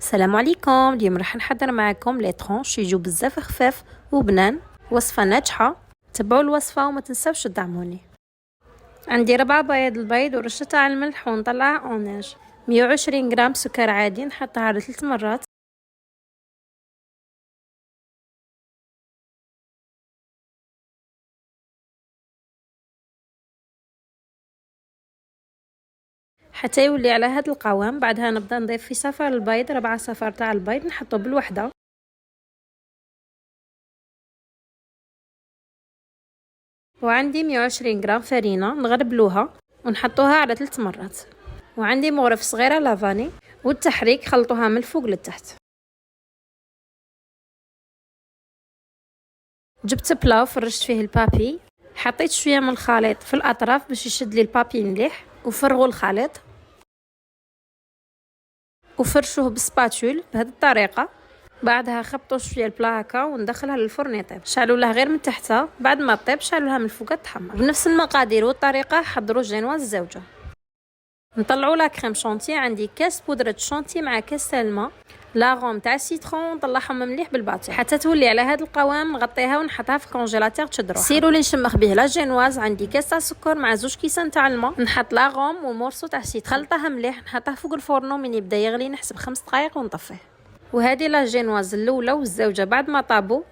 السلام عليكم. اليوم راح نحضر معكم لي طرونش يجوا بزاف خفاف وبنان، وصفه ناجحه. تبعوا الوصفه وما تنساوش تدعموني. عندي 4 بيض البيض ورشه تاع الملح ونطلعها اوناج. 120 غرام سكر عادي نحطها على 3 مرات. حتى يولي على هذا القوام. بعدها نبدا نضيف في صفار البيض 4 صفار تاع البيض نحطه بالوحده، وعندي 120 غرام فرينه نغربلوها ونحطوها على 3 مرات، وعندي مغرف صغيره لافاني والتحريك خلطوها من الفوق للتحت. جبت بلا وفرشت فيه البابي، حطيت شويه من الخليط في الاطراف باش يشد لي البابي مليح، وفرغوا الخليط وفرشوه بسباتول بهذه الطريقه. بعدها خبطوا شويه البلا هكا وندخلها للفرن يطيب. شعلوا له غير من تحتها، بعد ما طيب شعلوا لها من الفوق تحمر. بنفس المقادير والطريقه حضروا الجينواز الزوجه. نطلعوا لا كريم شونتي. عندي كاس بودره شونتي مع كاس الماء، لاغوم تاع سيترون، نطلعهم مليح بالباطي حتى تولي على هذا القوام. نغطيها ونحطها في الكونجيلاتور تشد روحها. سيروا لي نشمخ به لا جينواز. عندي كاس تاع سكر مع 2 كيسان تاع الماء، نحط لاغوم ومورسو تاع سيترون، خلطها مليح، نحطها فوق الفرن من يبدا يغلي نحسب 5 دقائق ونطفيه. وهذه لا جينواز الاولى والزوجه بعد ما طابوا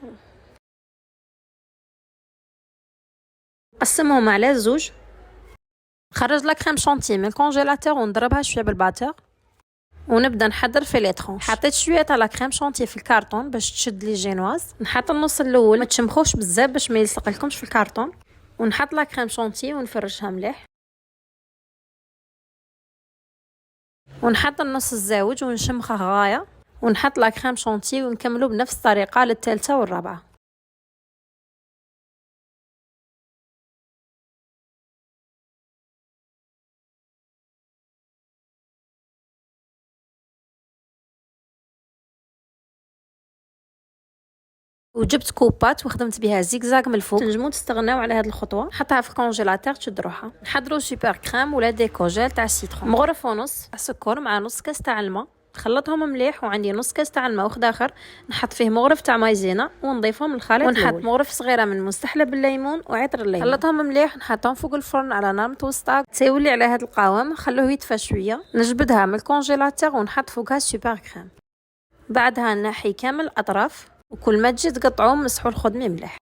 نقسمهم على زوج. نخرج لا كريم شونتي من الكونجيلاتور ونضربها شويه بالباتور ونبدا نحضر في لي طرونش. حطيت شويه تاع لا كريم شونتي في الكارطون باش تشد لي جينواز. نحط النص الاول، ما تشمخوش بزاف باش ما يلصقلكمش في الكارطون، ونحط لا كريم شونتي ونفرشها مليح، ونحط النص الزاوج ونشمخه غايه، ونحط لا كريم شونتي ونكملوا بنفس الطريقه للثالثه والرابعه. وجبت كوبات وخدمت بها زيكزاك من الفوق. تنجموا تستغناو على هذه الخطوه. نحطها في الكونجيلاتور تشد روحها. نحضروا سوبر كريم ولا ديكو جيل تاع السيترون، مغرف ونص تاع سكر مع نص كاس تاع الماء، نخلطهم مليح. وعندي نص كاس تاع الماء واحد اخر نحط فيه مغرف تاع مايزينا ونضيفهم للخليط. ونحط مغرف صغيره من مستحلى بالليمون وعطر الليمون، خلطهم مليح، نحطهم فوق الفرن على نار متوسطه تيولي على هذا القوام. نخلوه يدفى شويه، نجبدها من الكونجيلاتور ونحط فوقها سوبر كريم. بعدها نحي كامل الاطراف، وكل ما تجي تقطعوا مسحوا الخدمي مليح.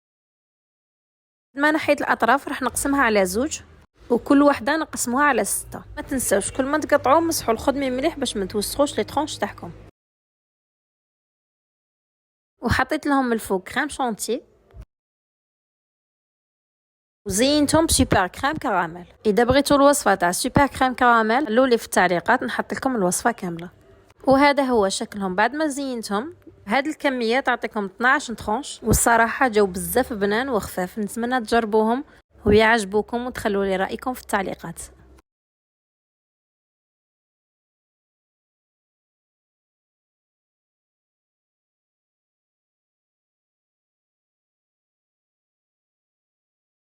ما نحيت الاطراف راح نقسمها على زوج، وكل وحده نقسموها على 6. ما تنساوش كل ما تقطعوا مسحوا الخدمي مليح باش ما توسخوش لي طرونش تاعكم. وحطيت لهم من الفوق كريم شونتي وزينتهم بسوبر كريم كراميل. اذا بغيتوا الوصفه تاع سوبر كريم كراميل قولوا لي في التعليقات نحط لكم الوصفه كامله. وهذا هو شكلهم بعد ما زينتهم. هذه الكميه تعطيكم 12 طرونش، والصراحه جاو بزاف بنان وخفاف. نتمنى تجربوهم ويعجبوكم وتخلوا لي رايكم في التعليقات.